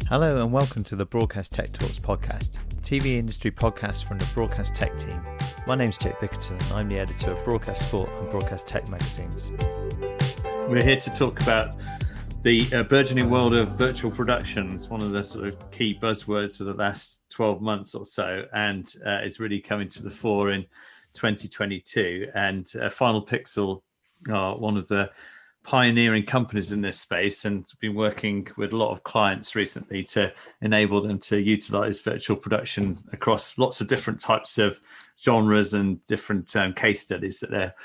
Hello and welcome to the Broadcast Tech Talks podcast, TV industry podcast from the Broadcast Tech team. My name's Jake Bickerton and I'm the editor of Broadcast Sport and Broadcast Tech magazines. We're here to talk about the burgeoning world of virtual production. It's one of the sort of key buzzwords of the last 12 months or so, and it's really coming to the fore in 2022. And Final Pixel are one of the pioneering companies in this space and been working with a lot of clients recently to enable them to utilize virtual production across lots of different types of genres and different case studies that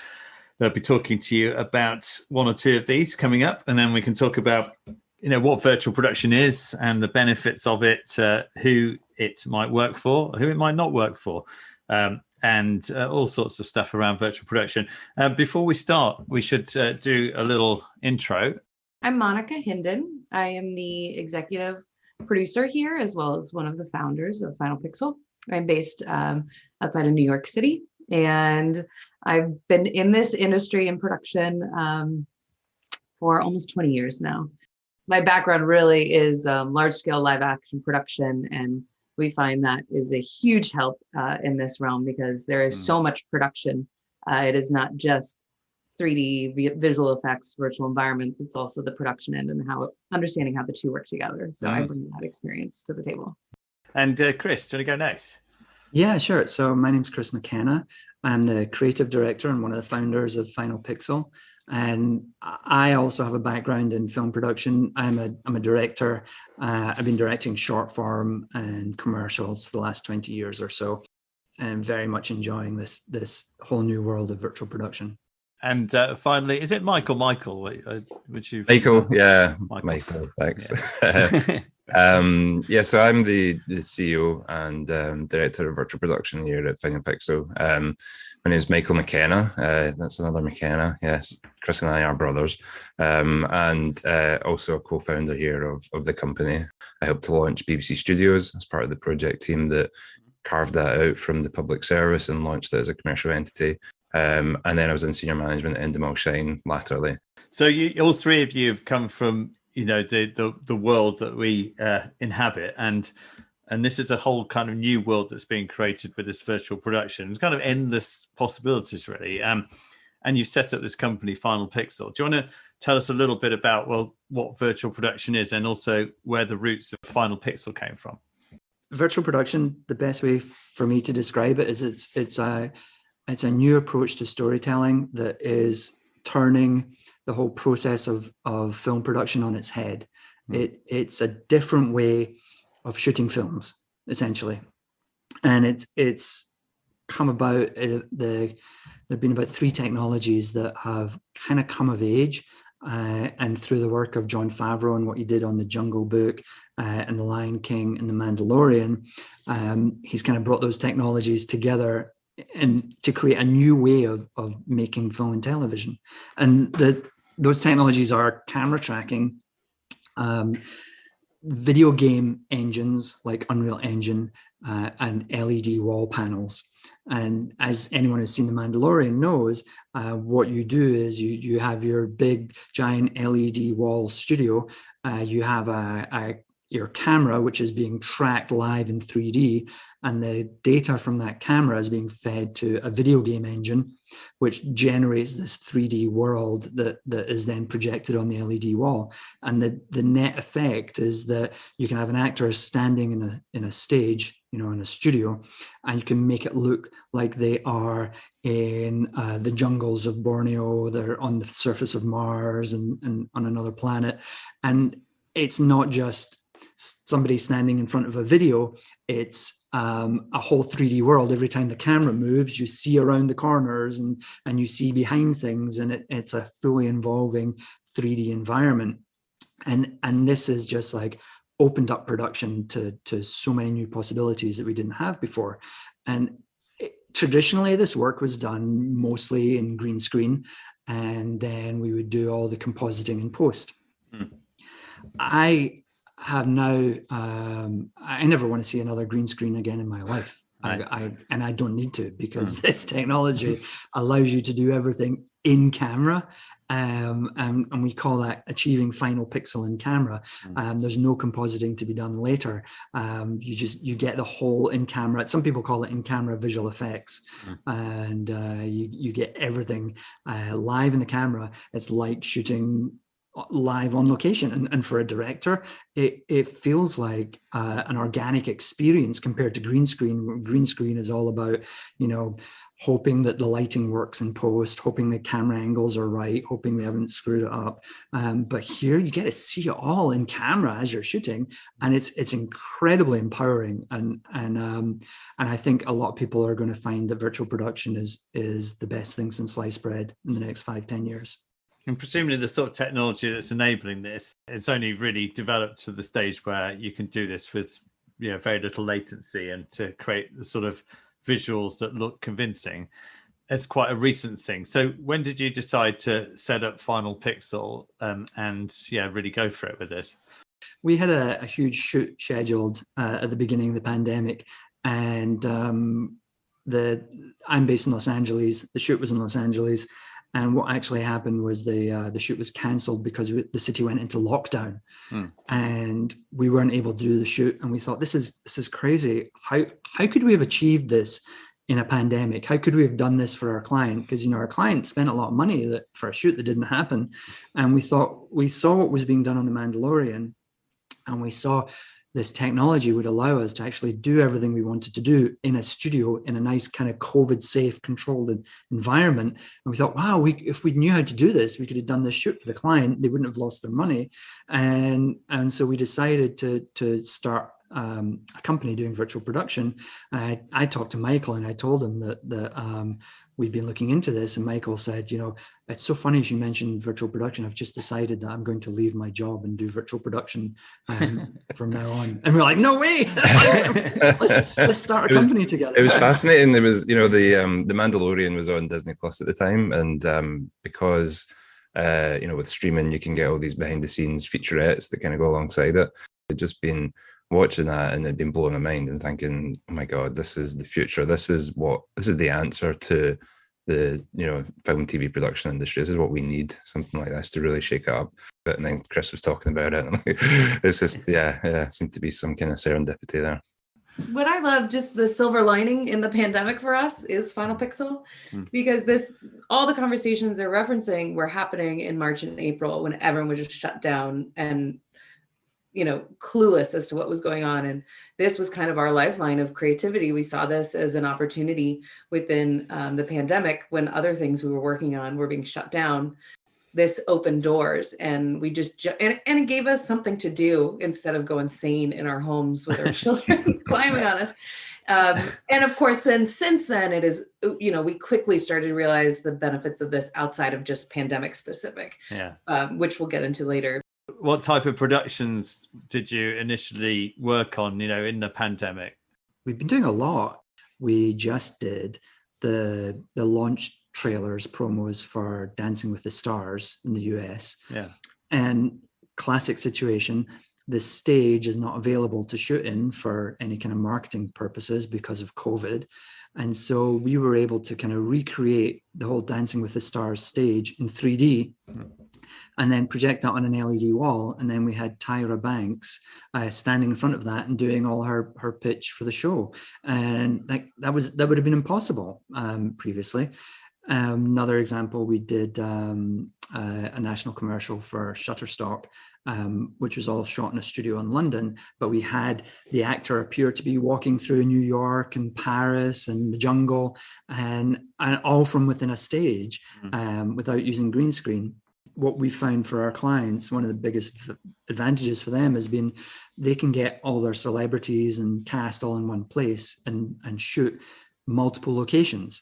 they'll be talking to you about one or two of these coming up, and then we can talk about what virtual production is and the benefits of it, who it might work for, who it might not work for, and all sorts of stuff around virtual production. Before we start, we should do a little intro. I'm Monica Hinden. I am the executive producer here, as well as one of the founders of Final Pixel. I'm based outside of New York City, and I've been in this industry in production for almost 20 years now. My background really is large-scale live action production, and we find that is a huge help in this realm because there is so much production. It is not just 3D visual effects, virtual environments. It's also the production end and understanding how the two work together. So I bring that experience to the table. And Chris, do you want to go next? Yeah, sure. So my name's Chris McKenna. I'm the creative director and one of the founders of Final Pixel. And I also have a background in film production. I'm a director. I've been directing short form and commercials for the last 20 years or so, and very much enjoying this whole new world of virtual production. And finally, is it Michael? Michael, yeah, Michael. Thanks. Yeah. So I'm the CEO and director of virtual production here at Final Pixel. My name is Michael McKenna. That's another McKenna. Yes, Chris and I are brothers, and also a co-founder here of the company. I helped to launch BBC Studios as part of the project team that carved that out from the public service and launched it as a commercial entity. And then I was in senior management at Endemol Shine laterally. So all three of you have come from the world that we inhabit, and this is a whole kind of new world that's being created with this virtual production. It's kind of endless possibilities, really. And you set up this company, Final Pixel. Do you want to tell us a little bit about what virtual production is, and also where the roots of Final Pixel came from? Virtual production, the best way for me to describe it is it's a new approach to storytelling that is turning the whole process of film production on its head. It's a different way of shooting films, essentially. And it's come about, there've been about 3 technologies that have kind of come of age, and through the work of Jon Favreau and what he did on The Jungle Book and The Lion King and The Mandalorian, he's kind of brought those technologies together and to create a new way of making film and television. And those technologies are camera tracking, video game engines like Unreal Engine, and LED wall panels. And as anyone who's seen The Mandalorian knows, what you do is you have your big giant LED wall studio. You have your camera, which is being tracked live in 3D, and the data from that camera is being fed to a video game engine, which generates this 3D world that is then projected on the LED wall. And the net effect is that you can have an actor standing in a stage, in a studio, and you can make it look like they are in the jungles of Borneo, they're on the surface of Mars and on another planet. And it's not just somebody standing in front of a video, it's a whole 3D world. Every time the camera moves, you see around the corners and you see behind things, and it's a fully involving 3D environment. And this is just like opened up production to so many new possibilities that we didn't have before. And traditionally, this work was done mostly in green screen, and then we would do all the compositing in post. I have now, I never want to see another green screen again in my life. And I don't need to, because this technology allows you to do everything in camera. And we call that achieving final pixel in camera. There's no compositing to be done later. You get the whole in camera. Some people call it in camera visual effects, and you get everything live in the camera. It's like shooting live on location, and for a director it feels like an organic experience compared to green screen. Green screen is all about, hoping that the lighting works in post, hoping the camera angles are right, hoping they haven't screwed it up. But here you get to see it all in camera as you're shooting, and it's incredibly empowering. And I think a lot of people are going to find that virtual production is the best thing since sliced bread in the next 5-10 years. And presumably the sort of technology that's enabling this, it's only really developed to the stage where you can do this with very little latency, and to create the sort of visuals that look convincing. It's quite a recent thing. So when did you decide to set up Final Pixel and really go for it with this? We had a huge shoot scheduled at the beginning of the pandemic, and I'm based in Los Angeles. The shoot was in Los Angeles. And what actually happened was the shoot was cancelled because the city went into lockdown, and we weren't able to do the shoot. And we thought, this is crazy. How could we have achieved this in a pandemic? How could we have done this for our client? Because our client spent a lot of money for a shoot that didn't happen. And we saw what was being done on The Mandalorian, and we saw this technology would allow us to actually do everything we wanted to do in a studio, in a nice kind of COVID-safe, controlled environment. And we thought, wow, if we knew how to do this, we could have done this shoot for the client. They wouldn't have lost their money. And so we decided to start a company doing virtual production. And I talked to Michael, and I told him that we'd been looking into this. And Michael said, it's so funny you mentioned virtual production. I've just decided that I'm going to leave my job and do virtual production from now on. And we're like, no way. let's start a company together. It was fascinating. There was, the Mandalorian was on Disney Plus at the time. And because, with streaming, you can get all these behind the scenes featurettes that kind of go alongside it. I'd just been watching that, and it'd been blowing my mind and thinking, oh my God, this is the future. This is the answer to the film TV production industry. This is what we need, something like this to really shake it up. And then Chris was talking about it, and it's just seemed to be some kind of serendipity there. What I love, just the silver lining in the pandemic for us, is Final Pixel, because all the conversations they're referencing were happening in March and April, when everyone was just shut down and clueless as to what was going on. And this was kind of our lifeline of creativity. We saw this as an opportunity within the pandemic, when other things we were working on were being shut down. This opened doors, and we just, and it gave us something to do instead of go insane in our homes with our children climbing on us. And of course, since then it is, we quickly started to realize the benefits of this outside of just pandemic specific, which we'll get into later. What type of productions did you initially work on, in the pandemic? We've been doing a lot. We just did the launch trailers, promos for Dancing with the Stars in the US. Yeah. And classic situation, the stage is not available to shoot in for any kind of marketing purposes because of COVID. And so we were able to kind of recreate the whole Dancing with the Stars stage in 3D. And then project that on an LED wall. And then we had Tyra Banks standing in front of that and doing all her pitch for the show. And that would have been impossible previously. Another example, we did a national commercial for Shutterstock, which was all shot in a studio in London, but we had the actor appear to be walking through New York and Paris and the jungle, and all from within a stage without using green screen. What we found for our clients, one of the biggest advantages for them has been they can get all their celebrities and cast all in one place and shoot multiple locations.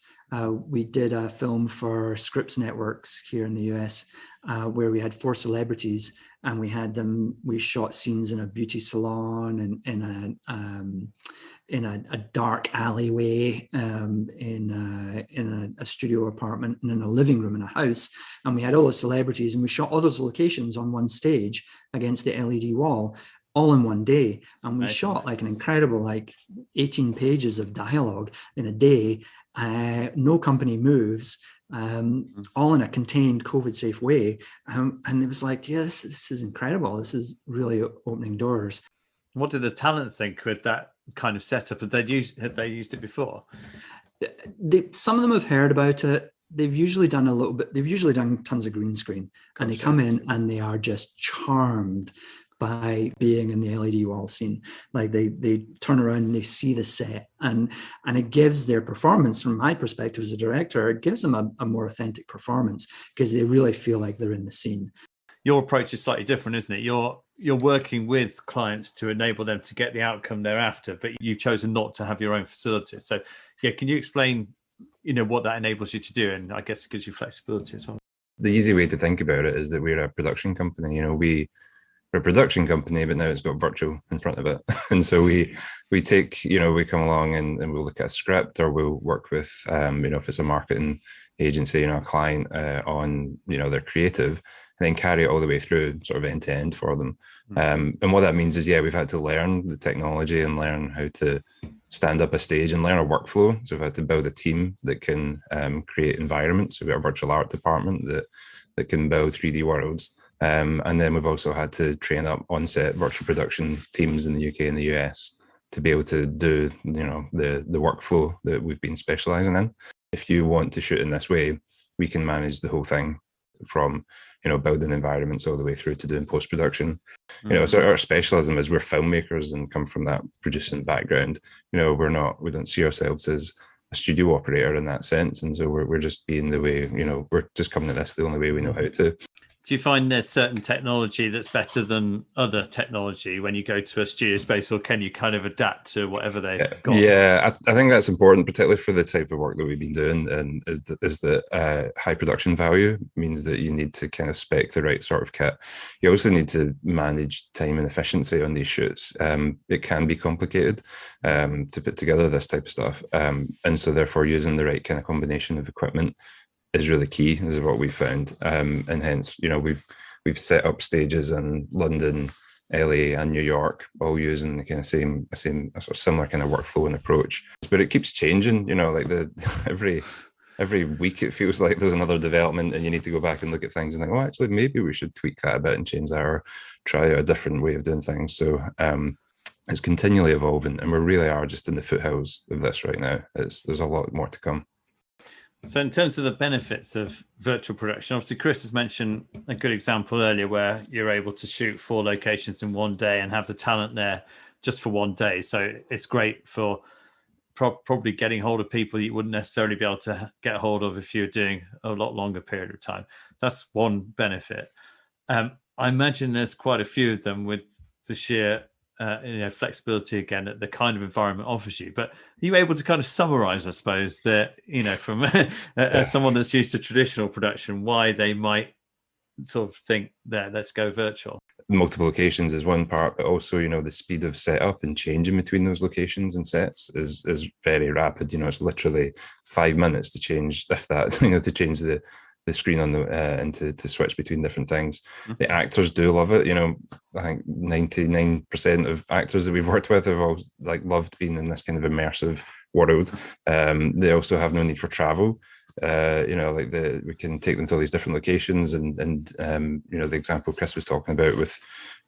We did a film for Scripps Networks here in the US where we had 4 celebrities, and we shot scenes in a beauty salon and in a dark alleyway, in a studio apartment, and in a living room in a house. And we had all the celebrities, and we shot all those locations on one stage against the LED wall. all in one day. And we Amazing. shot like an incredible, like 18 pages of dialogue in a day. No company moves, all in a contained COVID safe way. And it was like, yeah, this is incredible. This is really opening doors. What did the talent think with that kind of setup? Had they used it before? Some of them have heard about it. They've usually done a little bit. They've usually done tons of green screen, and they come in and they are just charmed by being in the LED wall scene. Like they turn around and they see the set, and it gives their performance, from my perspective as a director, it gives them a more authentic performance because they really feel like they're in the scene. Your approach is slightly different, isn't it? You're working with clients to enable them to get the outcome they're after, but you've chosen not to have your own facility. So, yeah, can you explain, what that enables you to do? And I guess it gives you flexibility as well. The easy way to think about it is that we're a production company. We're a production company, but now it's got virtual in front of it. And so we take, we come along and we'll look at a script, or we'll work with, if it's a marketing agency, a client on, their creative, and then carry it all the way through sort of end to end for them. And what that means is, we've had to learn the technology and learn how to stand up a stage and learn a workflow. So we've had to build a team that can create environments. So we've got a virtual art department that can build 3D worlds. And then we've also had to train up on-set virtual production teams in the UK and the US to be able to do, the workflow that we've been specializing in. If you want to shoot in this way, we can manage the whole thing from, building environments all the way through to doing post-production. So our specialism is we're filmmakers and come from that producing background. We don't see ourselves as a studio operator in that sense. And so we're just being the way, we're just coming at this the only way we know how to. Do you find there's certain technology that's better than other technology when you go to a studio space, or can you kind of adapt to whatever they've got? Yeah, I think that's important, particularly for the type of work that we've been doing, and is that high production value means that you need to kind of spec the right sort of kit. You also need to manage time and efficiency on these shoots. It can be complicated to put together this type of stuff. And so therefore using the right kind of combination of equipment is really key, is what we've found. And hence, we've set up stages in London, LA and New York, all using the kind of same sort of similar kind of workflow and approach. But it keeps changing, like every week it feels like there's another development, and you need to go back and look at things and think, actually maybe we should tweak that a bit and change that, or try out a different way of doing things. So it's continually evolving, and we really are just in the foothills of this right now. There's a lot more to come. So in terms of the benefits of virtual production, obviously Chris has mentioned a good example earlier where you're able to shoot 4 locations in one day and have the talent there just for one day. So it's great for probably getting hold of people you wouldn't necessarily be able to get hold of if you're doing a lot longer period of time. That's one benefit. I imagine there's quite a few of them with the sheer flexibility again that the kind of environment offers you. But are you able to kind of summarize, I suppose, that from someone that's used to traditional production, why they might sort of think that let's go virtual? Multiple locations is one part, but also the speed of setup and changing between those locations and sets is very rapid. It's literally 5 minutes to change, if that, to change the screen on the and to switch between different things. The actors do love it. I think 99% of actors that we've worked with have all loved being in this kind of immersive world. They also have no need for travel. We can take them to all these different locations, and the example Chris was talking about with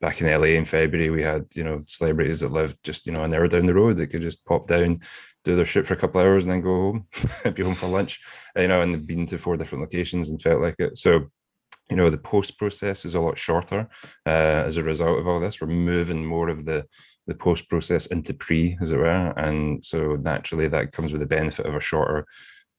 back in LA in February, we had celebrities that lived just an hour down the road that could just pop down, do their shoot for a couple of hours, and then go home, be home for lunch, and they've been to 4 different locations and felt like it. So the post process is a lot shorter as a result of all this. We're moving more of the post process into pre, as it were, and so naturally that comes with the benefit of a shorter,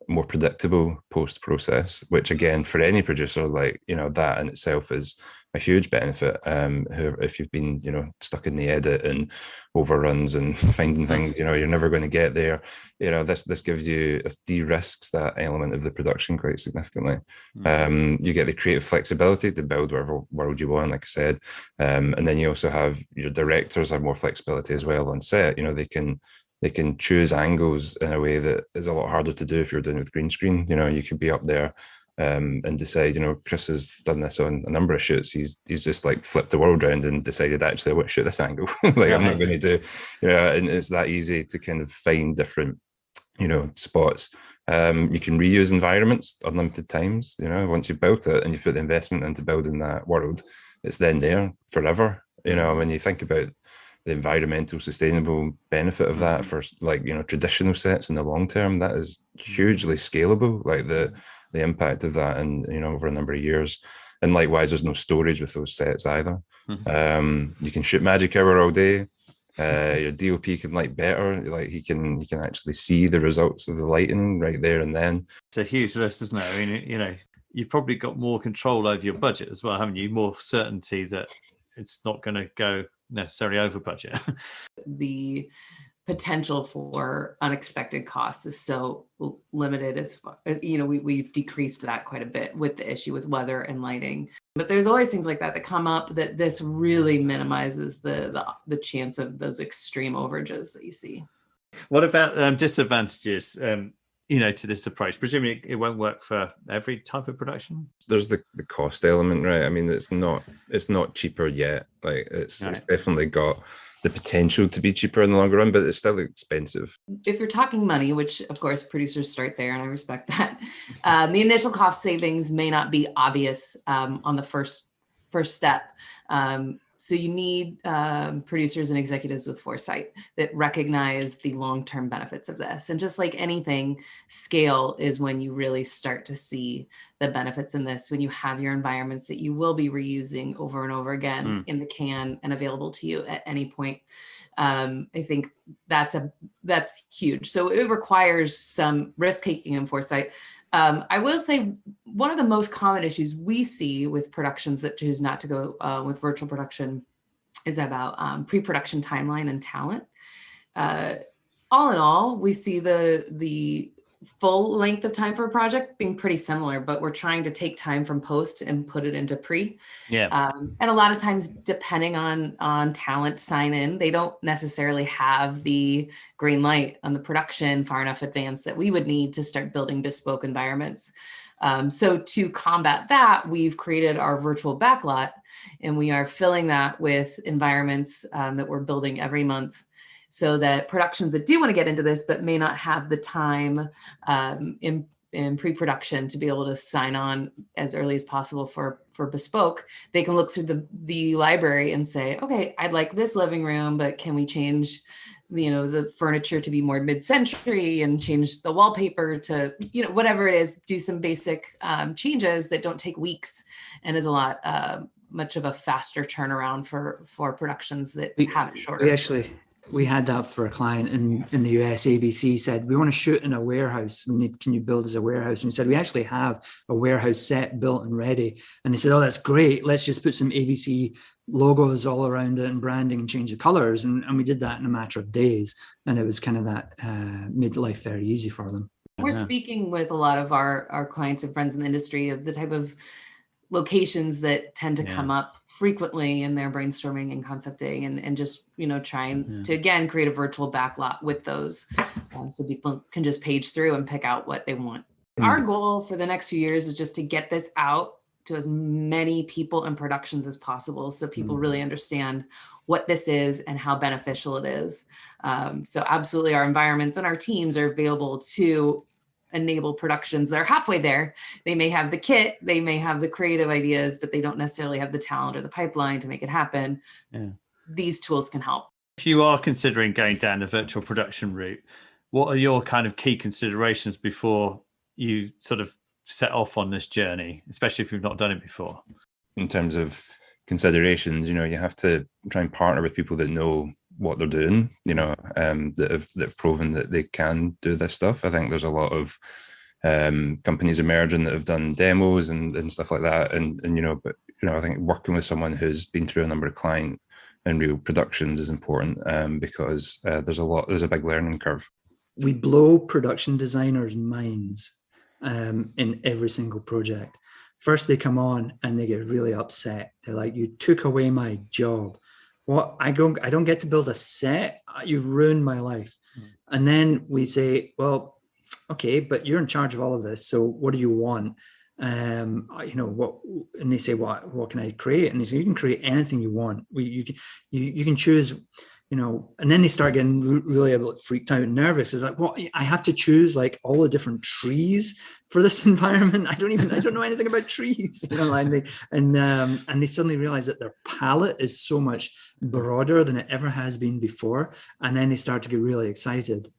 more predictable post process, which again for any producer, that in itself is a huge benefit. If you've been stuck in the edit and overruns and finding things you're never going to get there, this gives you, this de-risks that element of the production quite significantly. You get the creative flexibility to build whatever world you want, like I said, and then you also have your directors have more flexibility as well on set. They can choose angles in a way that is a lot harder to do if you're doing with green screen. You could be up there and decide, Chris has done this on a number of shoots. He's just like flipped the world around and decided, actually, I want to shoot this angle. I'm not going to do, and it's that easy to kind of find different, spots. You can reuse environments unlimited times. Once you've built it and you put the investment into building that world, it's then there forever. When you think about the environmental sustainable benefit of that for traditional sets in the long term, that is hugely scalable. Like the impact of that and over a number of years. And likewise, there's no storage with those sets either. You can shoot magic hour all day. Your DOP can light better. Like he can actually see the results of the lighting right there and then. It's a huge list, isn't it? I mean, you've probably got more control over your budget as well, haven't you? More certainty that it's not going to go necessarily over budget. The potential for unexpected costs is so limited as far as, we've decreased that quite a bit with the issue with weather and lighting. But there's always things like that come up that this really minimizes the chance of those extreme overages that you see. What about disadvantages, to this approach? Presumably it won't work for every type of production. There's the cost element, right? I mean, it's not cheaper yet. Like it's definitely got the potential to be cheaper in the longer run, but it's still expensive. If you're talking money, which of course producers start there, and I respect that, the initial cost savings may not be obvious on the first step. So you need producers and executives with foresight that recognize the long-term benefits of this. And just like anything, scale is when you really start to see the benefits in this, when you have your environments that you will be reusing over and over again in the can and available to you at any point. I think that's huge. So it requires some risk-taking and foresight. I will say one of the most common issues we see with productions that choose not to go with virtual production is about pre-production timeline and talent. All in all, we see the full length of time for a project being pretty similar, but we're trying to take time from post and put it into pre. And a lot of times, depending on talent sign in, they don't necessarily have the green light on the production far enough advanced that we would need to start building bespoke environments. So to combat that, we've created our virtual backlot, and we are filling that with environments that we're building every month, so that productions that do want to get into this but may not have the time in pre-production to be able to sign on as early as possible for bespoke, they can look through the library and say, okay, I'd like this living room, but can we change the furniture to be more mid-century and change the wallpaper to, whatever it is, do some basic changes that don't take weeks and is a lot much of a faster turnaround for productions that have it shorter. We had that for a client in the US. ABC said, we want to shoot in a warehouse. Can you build as a warehouse? And we said, we actually have a warehouse set built and ready. And they said, oh, that's great. Let's just put some ABC logos all around it and branding and change the colors. And we did that in a matter of days. And it was kind of that made life very easy for them. We're speaking with a lot of our clients and friends in the industry of the type of locations that tend to come up frequently in their brainstorming and concepting and just, trying to, again, create a virtual backlot with those so people can just page through and pick out what they want. Our goal for the next few years is just to get this out to as many people and productions as possible so people really understand what this is and how beneficial it is. So absolutely our environments and our teams are available to enable productions that are halfway there. They may have the kit, they may have the creative ideas, but they don't necessarily have the talent or the pipeline to make it happen. These tools can help. If you are considering going down the virtual production route, what are your kind of key considerations before you sort of set off on this journey, especially if you've not done it before? In terms of considerations, you have to try and partner with people that know what they're doing, that have proven that they can do this stuff. I think there's a lot of companies emerging that have done demos and stuff like that. But I think working with someone who's been through a number of client and real productions is important because there's a big learning curve. We blow production designers' minds in every single project. First, they come on and they get really upset. They're like, "You took away my job. What? I don't get to build a set. You've ruined my life." And then we say, "Well, okay, but you're in charge of all of this. So what do you want?" what, and they say, what can I create? And they say, you can create anything you want. You can choose, and then they start getting really a bit freaked out and nervous. It's like, well, I have to choose like all the different trees for this environment. I don't know anything about trees, and they suddenly realize that their palette is so much broader than it ever has been before. And then they start to get really excited.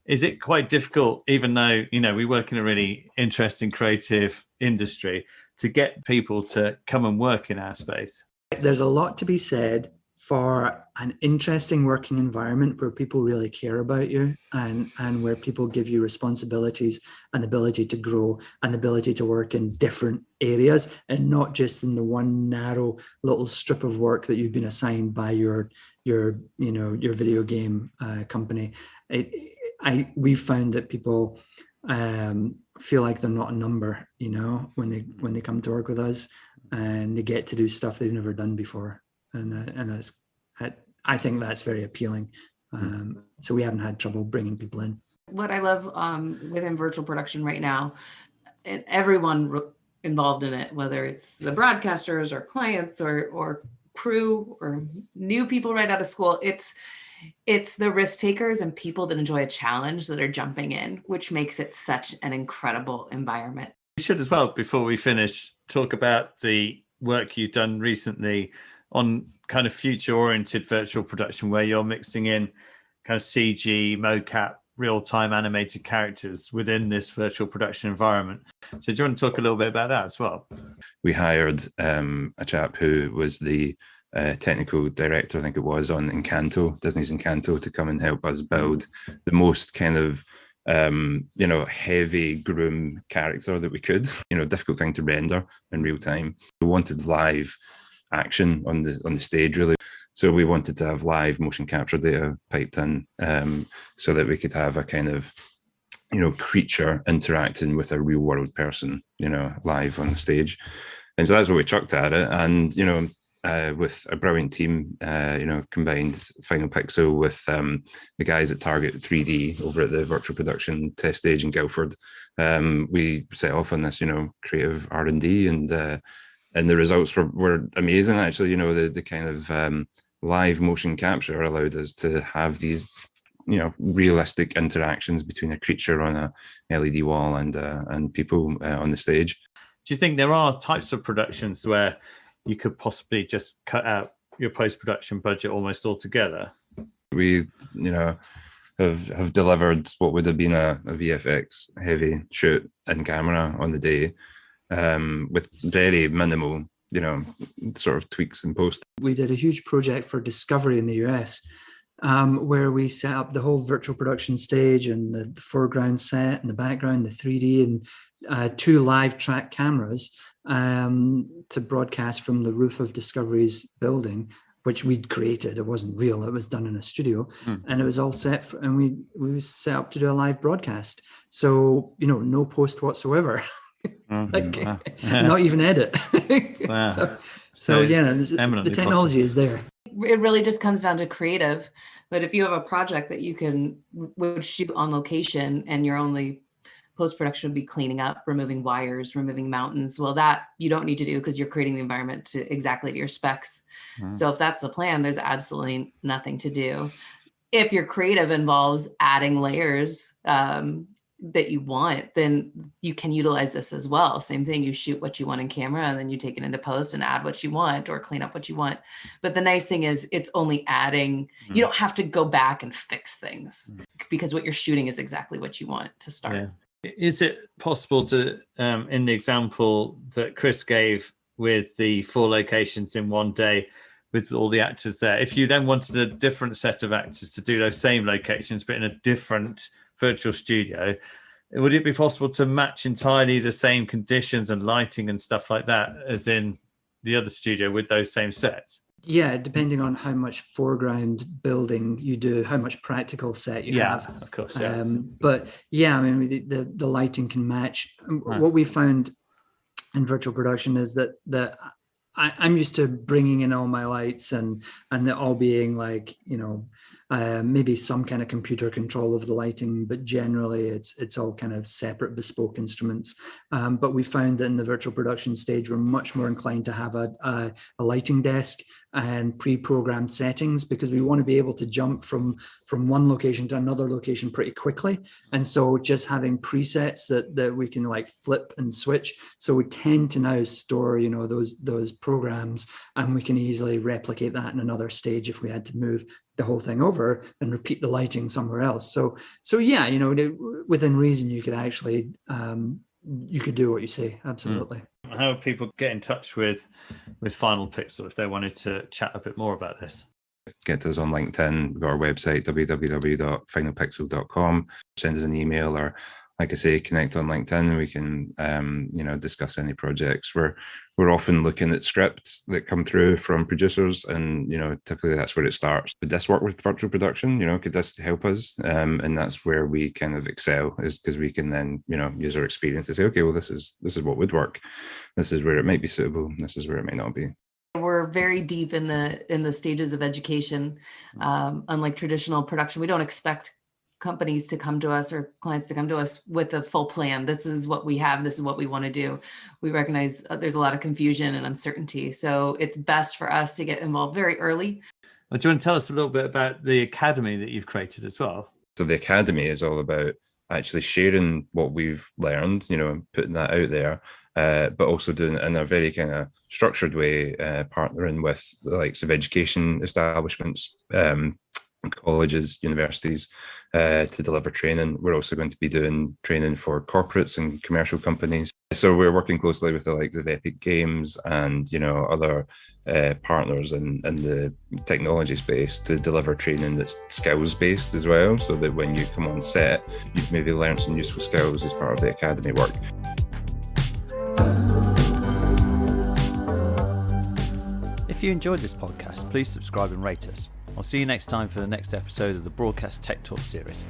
Is it quite difficult, even though, we work in a really interesting creative industry, to get people to come and work in our space? There's a lot to be said for an interesting working environment where people really care about you and where people give you responsibilities and ability to grow and ability to work in different areas and not just in the one narrow little strip of work that you've been assigned by your video game company. We've found that people feel like they're not a number, when they come to work with us, and they get to do stuff they've never done before, and I think that's very appealing. So we haven't had trouble bringing people in. What I love within virtual production right now, and everyone involved in it, whether it's the broadcasters or clients or crew or new people right out of school, it's the risk takers and people that enjoy a challenge that are jumping in, which makes it such an incredible environment. We should as well, before we finish, talk about the work you've done recently on kind of future-oriented virtual production, where you're mixing in kind of CG, mocap, real-time animated characters within this virtual production environment. So do you want to talk a little bit about that as well? We hired a chap who was the technical director, I think it was, on Encanto, Disney's Encanto, to come and help us build the most kind of heavy groom character that we could. Difficult thing to render in real time. We wanted live action on the stage, really. So we wanted to have live motion capture data piped in, so that we could have a kind of creature interacting with a real world person, live on the stage. And so that's what we chucked at it. And with a brilliant team, combined Final Pixel with the guys at Target 3D over at the virtual production test stage in Guildford. We set off on this, creative R&D, and the results were amazing. Actually, the kind of live motion capture allowed us to have these, realistic interactions between a creature on a LED wall and people on the stage. Do you think there are types of productions where you could possibly just cut out your post-production budget almost altogether? We, have delivered what would have been a VFX heavy shoot in camera on the day, with very minimal, sort of tweaks in post. We did a huge project for Discovery in the US, where we set up the whole virtual production stage and the foreground set and the background, the 3D, and 2 live track cameras to broadcast from the roof of Discovery's building, which we'd created. It wasn't real. It was done in a studio, and it was all set and we was set up to do a live broadcast. So, no post whatsoever. Not even edit. Wow. So the technology is there. It really just comes down to creative. But if you have a project that would shoot on location and your only post-production would be cleaning up, removing wires, removing mountains, well, that you don't need to do because you're creating the environment to exactly to your specs. So if that's the plan, there's absolutely nothing to do. If your creative involves adding layers that you want, then you can utilize this as well. Same thing, you shoot what you want in camera and then you take it into post and add what you want or clean up what you want. But the nice thing is it's only adding, you don't have to go back and fix things because what you're shooting is exactly what you want to start. Yeah. Is it possible to, in the example that Chris gave with the 4 locations in one day with all the actors there, if you then wanted a different set of actors to do those same locations but in a different virtual studio, would it be possible to match entirely the same conditions and lighting and stuff like that as in the other studio with those same sets? Yeah, depending on how much foreground building you do, how much practical set you have. Yeah, of course. Yeah. But yeah, I mean, the lighting can match. Right. What we found in virtual production is that I'm used to bringing in all my lights and it all being like, maybe some kind of computer control of the lighting, but generally it's all kind of separate bespoke instruments. But we found that in the virtual production stage, we're much more inclined to have a lighting desk and pre-programmed settings, because we want to be able to jump from one location to another location pretty quickly. And so just having presets that we can like flip and switch. So we tend to now store, those programs, and we can easily replicate that in another stage if we had to move the whole thing over and repeat the lighting somewhere else. So yeah, within reason, you could actually, you could do what you say. Absolutely. How would people get in touch with Final Pixel if they wanted to chat a bit more about this? Get us on LinkedIn. We've got our website, www.finalpixel.com. Send us an email, or like I say, connect on LinkedIn. We can, discuss any projects. We're often looking at scripts that come through from producers, and typically that's where it starts. Would this work with virtual production? Could this help us? And that's where we kind of excel, is because we can then use our experience to say, okay, well, this is what would work. This is where it might be suitable. This is where it may not be. We're very deep in the stages of education. Unlike traditional production, we don't expect companies to come to us or clients to come to us with a full plan. This is what we have. This is what we want to do. We recognize there's a lot of confusion and uncertainty. So it's best for us to get involved very early. Well, do you want to tell us a little bit about the academy that you've created as well? So the academy is all about actually sharing what we've learned, putting that out there, but also doing it in a very kind of structured way, partnering with the likes of education establishments, colleges, universities, to deliver training. We're also going to be doing training for corporates and commercial companies. So we're working closely with the likes of Epic Games and other partners in the technology space to deliver training that's skills based as well, so that when you come on set, you've maybe learned some useful skills as part of the academy work. If you enjoyed this podcast, please subscribe and rate us. I'll see you next time for the next episode of the Broadcast Tech Talk series.